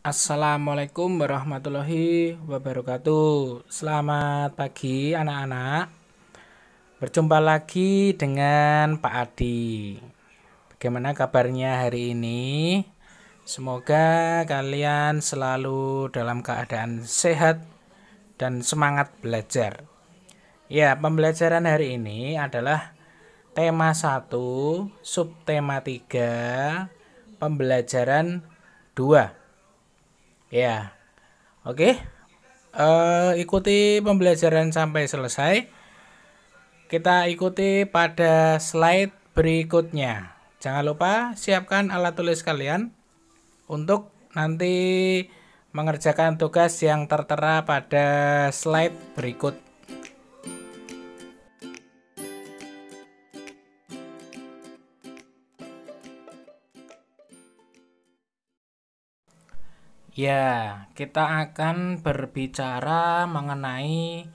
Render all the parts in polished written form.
Assalamualaikum warahmatullahi wabarakatuh. Selamat pagi anak-anak. Berjumpa lagi dengan Pak Adi. Bagaimana kabarnya hari ini? Semoga kalian selalu dalam keadaan sehat dan semangat belajar. Ya, pembelajaran hari ini adalah tema 1, subtema 3, pembelajaran 2. Ya, oke. Ikuti pembelajaran sampai selesai. Kita ikuti pada slide berikutnya. Jangan lupa siapkan alat tulis kalian untuk nanti mengerjakan tugas yang tertera pada slide berikut. Ya, kita akan berbicara mengenai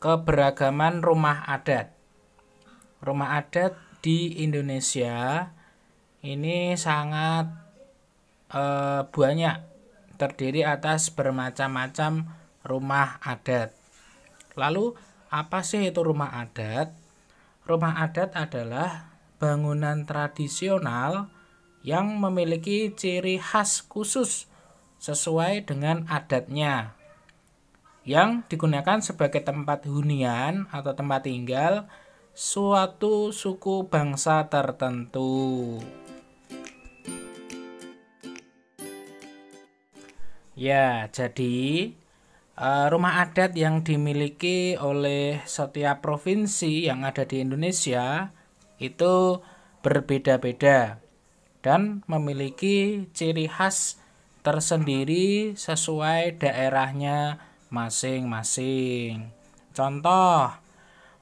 keberagaman rumah adat. Rumah adat di Indonesia ini sangat banyak, terdiri atas bermacam-macam rumah adat. Lalu, apa sih itu rumah adat? Rumah adat adalah bangunan tradisional yang memiliki ciri khas khusus sesuai dengan adatnya, yang digunakan sebagai tempat hunian atau tempat tinggal suatu suku bangsa tertentu. Ya, jadi rumah adat yang dimiliki oleh setiap provinsi yang ada di Indonesia itu berbeda-beda dan memiliki ciri khas tersendiri sesuai daerahnya masing-masing. Contoh,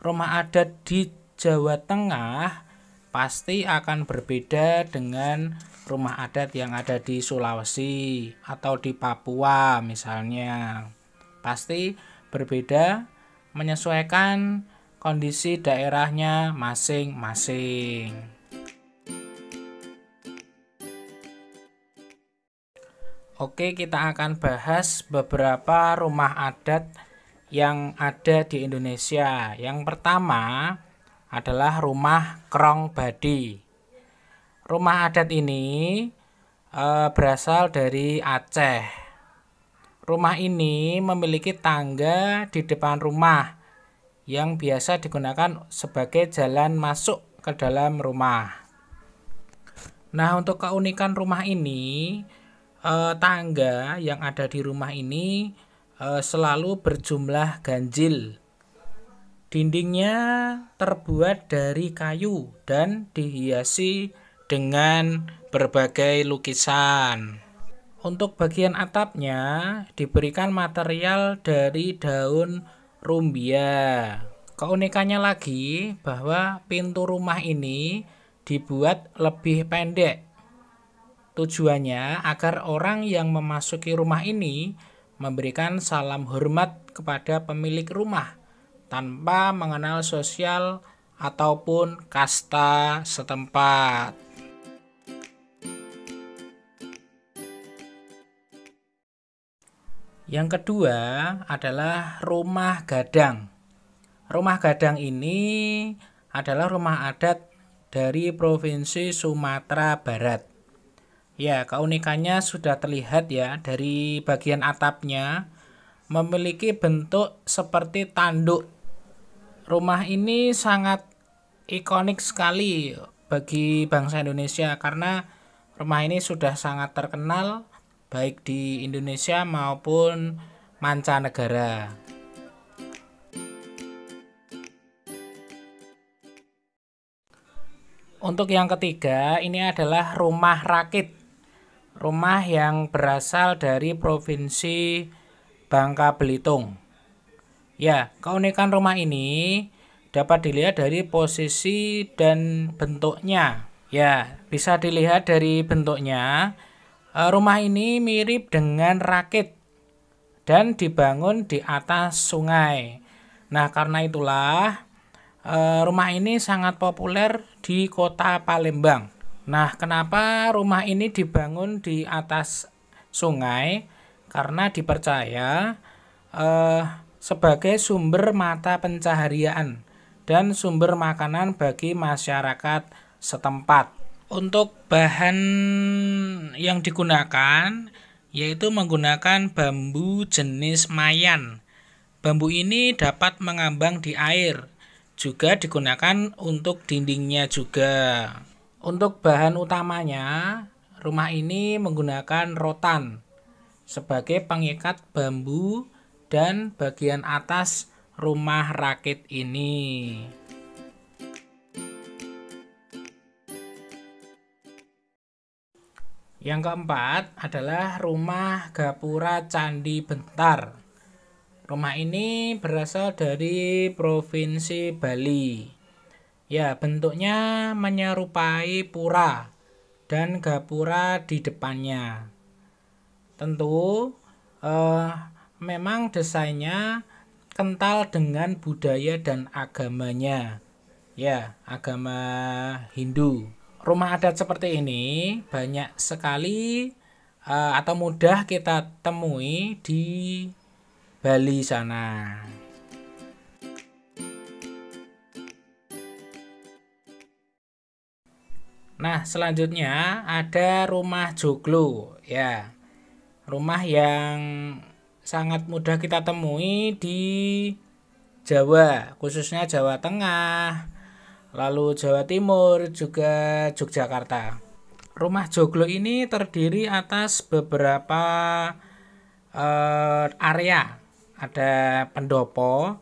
rumah adat di Jawa Tengah pasti akan berbeda dengan rumah adat yang ada di Sulawesi atau di Papua misalnya. Pasti berbeda menyesuaikan kondisi daerahnya masing-masing. Oke, kita akan bahas beberapa rumah adat yang ada di Indonesia. Yang pertama adalah rumah Krong Badi. Rumah adat ini berasal dari Aceh. Rumah ini memiliki tangga di depan rumah yang biasa digunakan sebagai jalan masuk ke dalam rumah. Nah, untuk keunikan rumah ini, tangga yang ada di rumah ini selalu berjumlah ganjil. Dindingnya terbuat dari kayu dan dihiasi dengan berbagai lukisan. Untuk bagian atapnya diberikan material dari daun rumbia. Keunikannya lagi bahwa pintu rumah ini dibuat lebih pendek. Tujuannya agar orang yang memasuki rumah ini memberikan salam hormat kepada pemilik rumah tanpa mengenal sosial ataupun kasta setempat. Yang kedua adalah rumah gadang. Rumah gadang ini adalah rumah adat dari Provinsi Sumatera Barat. Ya, keunikannya sudah terlihat ya dari bagian atapnya, memiliki bentuk seperti tanduk. Rumah ini sangat ikonik sekali bagi bangsa Indonesia karena rumah ini sudah sangat terkenal baik di Indonesia maupun mancanegara. Untuk yang ketiga, ini adalah rumah rakit. Rumah yang berasal dari Provinsi Bangka Belitung. Ya, keunikan rumah ini dapat dilihat dari posisi dan bentuknya. Ya, bisa dilihat dari bentuknya. Rumah ini mirip dengan rakit dan dibangun di atas sungai. Nah, karena itulah rumah ini sangat populer di kota Palembang. Nah, kenapa rumah ini dibangun di atas sungai karena dipercaya sebagai sumber mata pencaharian dan sumber makanan bagi masyarakat setempat. Untuk bahan yang digunakan yaitu menggunakan bambu jenis mayan. Bambu ini dapat mengambang di air, juga digunakan untuk dindingnya juga. Untuk bahan utamanya, rumah ini menggunakan rotan sebagai pengikat bambu dan bagian atas rumah rakit ini. Yang keempat adalah rumah gapura Candi Bentar. Rumah ini berasal dari Provinsi Bali. Ya, bentuknya menyerupai pura dan gapura di depannya. Tentu memang desainnya kental dengan budaya dan agamanya. Ya, agama Hindu. Rumah adat seperti ini banyak sekali atau mudah kita temui di Bali sana. Nah, selanjutnya ada rumah joglo, ya. Rumah yang sangat mudah kita temui di Jawa, khususnya Jawa Tengah, lalu Jawa Timur, juga Yogyakarta. Rumah joglo ini terdiri atas beberapa area. Ada pendopo,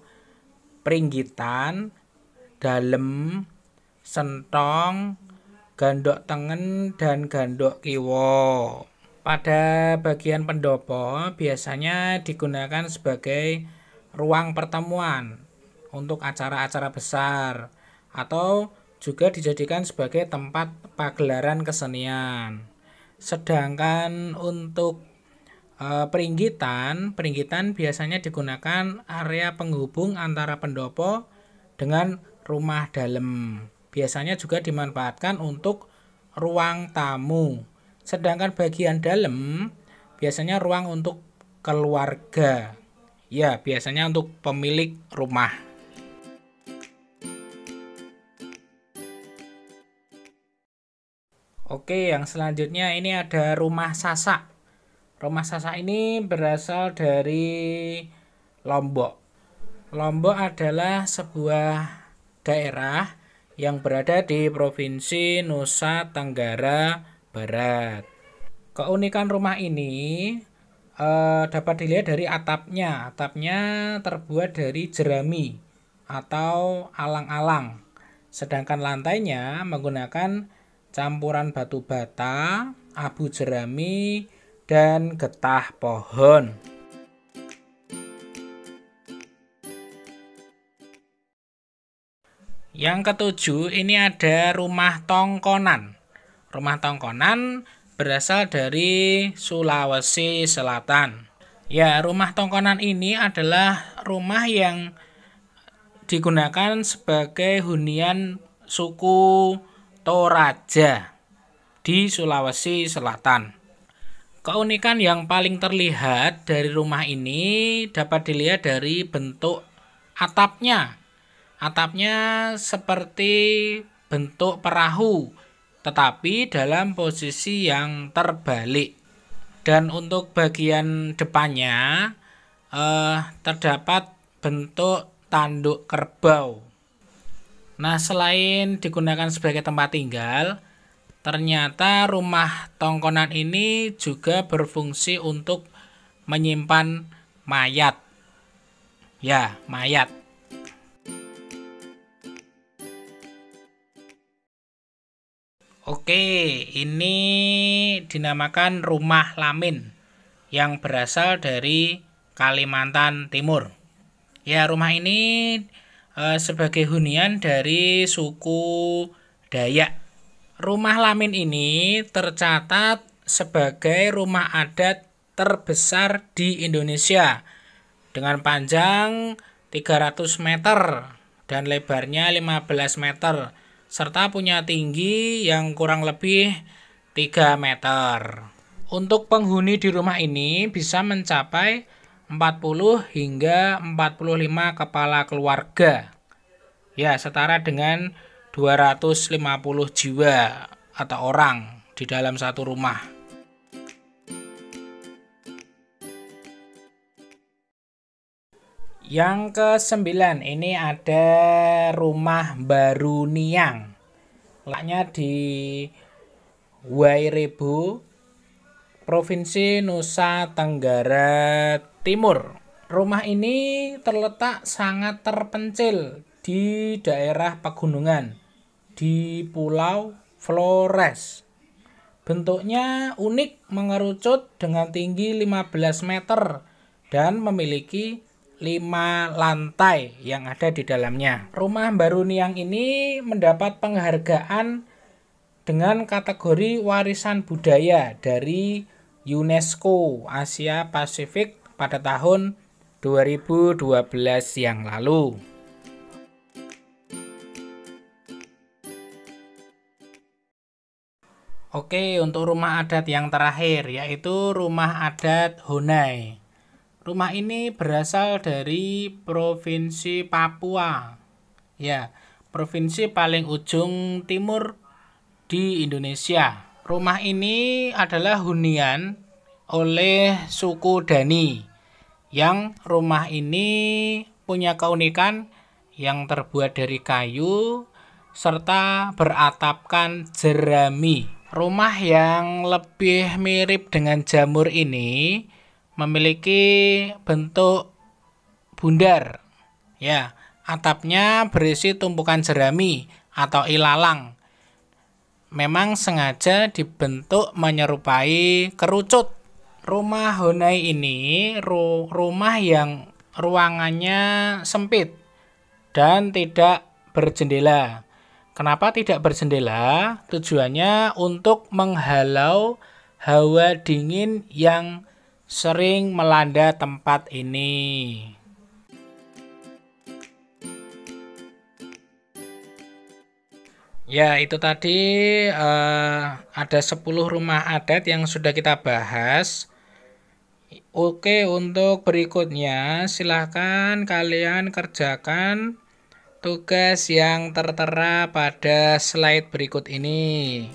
pringgitan, dalem, sentong, gandok tengen, dan gandok kiwo. Pada bagian pendopo biasanya digunakan sebagai ruang pertemuan untuk acara-acara besar atau juga dijadikan sebagai tempat pagelaran kesenian. Sedangkan untuk pringgitan biasanya digunakan area penghubung antara pendopo dengan rumah dalem. Biasanya juga dimanfaatkan untuk ruang tamu. Sedangkan bagian dalem biasanya ruang untuk keluarga. Ya, biasanya untuk pemilik rumah. Oke, yang selanjutnya ini ada rumah sasak. Rumah sasak ini berasal dari Lombok. Lombok adalah sebuah daerah yang berada di Provinsi Nusa Tenggara Barat. Keunikan rumah ini dapat dilihat dari atapnya. Atapnya terbuat dari jerami atau alang-alang. Sedangkan lantainya menggunakan campuran batu bata, abu jerami, dan getah pohon. Yang ketujuh, ini ada rumah tongkonan. Rumah tongkonan berasal dari Sulawesi Selatan. Ya, rumah tongkonan ini adalah rumah yang digunakan sebagai hunian suku Toraja di Sulawesi Selatan. Keunikan yang paling terlihat dari rumah ini dapat dilihat dari bentuk atapnya. Atapnya seperti bentuk perahu, tetapi dalam posisi yang terbalik. Dan untuk bagian depannya terdapat bentuk tanduk kerbau. Nah, selain digunakan sebagai tempat tinggal, ternyata rumah tongkonan ini juga berfungsi untuk menyimpan mayat. Ya, mayat. Oke, ini dinamakan rumah lamin yang berasal dari Kalimantan Timur. Ya, rumah ini sebagai hunian dari suku Dayak. Rumah lamin ini tercatat sebagai rumah adat terbesar di Indonesia dengan panjang 300 meter dan lebarnya 15 meter serta punya tinggi yang kurang lebih 3 meter. Untuk penghuni di rumah ini bisa mencapai 40 hingga 45 kepala keluarga. Ya, setara dengan 250 jiwa atau orang di dalam satu rumah. Yang ke-9 ini ada rumah baru Niang. Letaknya di Wairebo, Provinsi Nusa Tenggara Timur. Rumah ini terletak sangat terpencil di daerah pegunungan di Pulau Flores. Bentuknya unik mengerucut dengan tinggi 15 meter dan memiliki 5 lantai yang ada di dalamnya. Rumah baru Niang ini mendapat penghargaan dengan kategori warisan budaya dari UNESCO Asia Pasifik pada tahun 2012 yang lalu. Oke, untuk rumah adat yang terakhir yaitu rumah adat Honai. Rumah ini berasal dari Provinsi Papua. Ya, provinsi paling ujung timur di Indonesia. Rumah ini adalah hunian oleh suku Dani, yang rumah ini punya keunikan yang terbuat dari kayu serta beratapkan jerami. Rumah yang lebih mirip dengan jamur ini memiliki bentuk bundar. Ya, atapnya berisi tumpukan jerami atau ilalang. Memang sengaja dibentuk menyerupai kerucut. Rumah Honai ini rumah yang ruangannya sempit dan tidak berjendela. Kenapa tidak berjendela? Tujuannya untuk menghalau hawa dingin yang sering melanda tempat ini. Ya, itu tadi ada 10 rumah adat yang sudah kita bahas. Oke, untuk berikutnya silahkan kalian kerjakan tugas yang tertera pada slide berikut ini.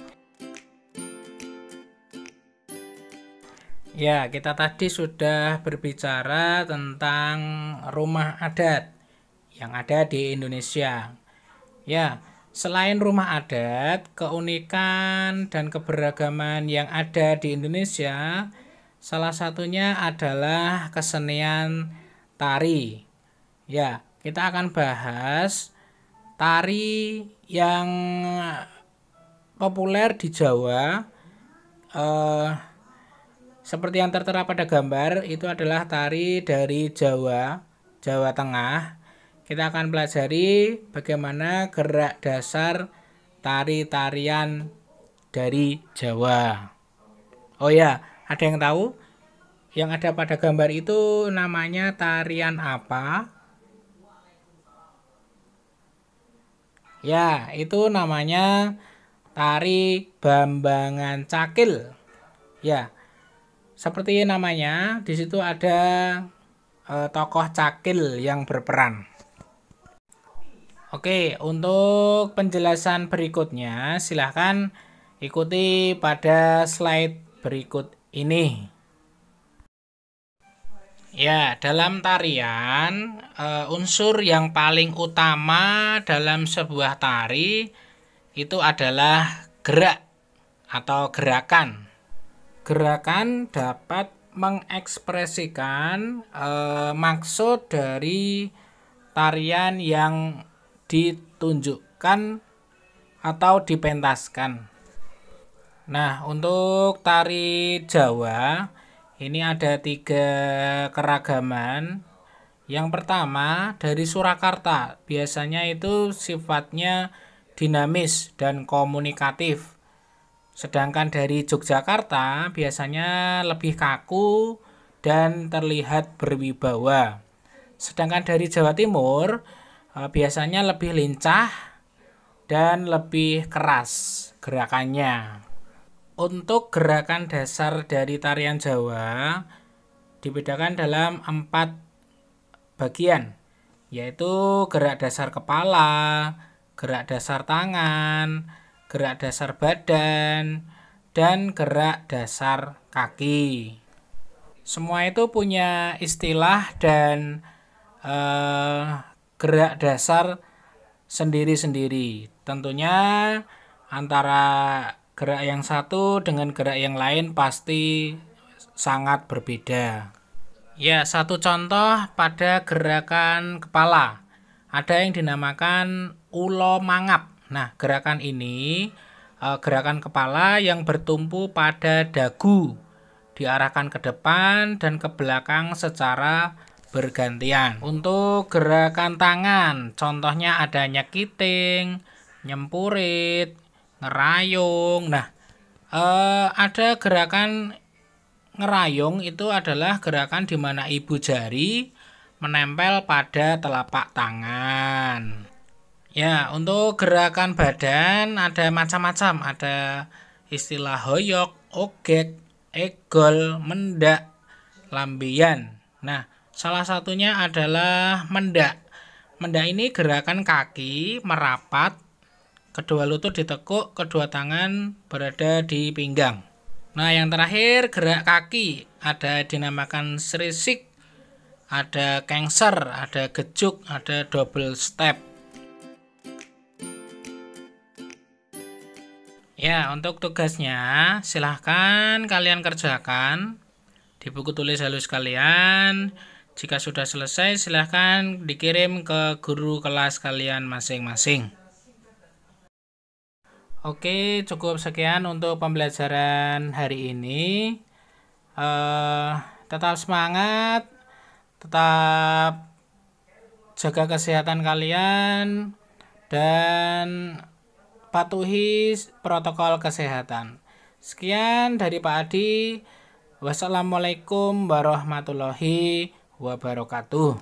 Ya, kita tadi sudah berbicara tentang rumah adat yang ada di Indonesia. Ya, selain rumah adat, keunikan dan keberagaman yang ada di Indonesia, salah satunya adalah kesenian tari. Ya, kita akan bahas tari yang populer di Jawa. Seperti yang tertera pada gambar, itu adalah tari dari Jawa, Jawa Tengah. Kita akan pelajari bagaimana gerak dasar tari-tarian dari Jawa. Oh ya, ada yang tahu? Yang ada pada gambar itu namanya tarian apa? Ya, itu namanya tari Bambangan Cakil. Ya, seperti namanya, di situ ada tokoh cakil yang berperan. Oke, untuk penjelasan berikutnya silahkan ikuti pada slide berikut ini. Ya, dalam tarian, unsur yang paling utama dalam sebuah tari itu adalah gerak atau gerakan. Gerakan dapat mengekspresikan maksud dari tarian yang ditunjukkan atau dipentaskan. Nah, untuk tari Jawa ini ada 3 keragaman. Yang pertama dari Surakarta, biasanya itu sifatnya dinamis dan komunikatif. Sedangkan dari Yogyakarta biasanya lebih kaku dan terlihat berwibawa. Sedangkan dari Jawa Timur biasanya lebih lincah dan lebih keras gerakannya. Untuk gerakan dasar dari tarian Jawa dibedakan dalam 4 bagian, yaitu gerak dasar kepala, gerak dasar tangan, gerak dasar badan, dan gerak dasar kaki. Semua itu punya istilah dan gerak dasar sendiri-sendiri. Tentunya antara gerak yang satu dengan gerak yang lain pasti sangat berbeda. Ya, satu contoh pada gerakan kepala. Ada yang dinamakan ulo mangap. Nah, gerakan ini gerakan kepala yang bertumpu pada dagu, diarahkan ke depan dan ke belakang secara bergantian. Untuk gerakan tangan, contohnya ada nyekiting, nyempurit, ngerayung. Nah, ada gerakan ngerayung, itu adalah gerakan di mana ibu jari menempel pada telapak tangan. Ya, untuk gerakan badan ada macam-macam. Ada istilah hoyok, ogek, egol, mendak, lambian. Nah, salah satunya adalah mendak. Mendak ini gerakan kaki merapat, kedua lutut ditekuk, kedua tangan berada di pinggang. Nah, yang terakhir gerak kaki, ada dinamakan srisik, ada kengser, ada gejuk, ada double step. Ya, untuk tugasnya silahkan kalian kerjakan di buku tulis halus kalian. Jika sudah selesai, silahkan dikirim ke guru kelas kalian masing-masing. Oke, cukup sekian untuk pembelajaran hari ini. Tetap semangat, tetap jaga kesehatan kalian, dan patuhi protokol kesehatan. Sekian dari Pak Adi. Wassalamualaikum warahmatullahi wabarakatuh.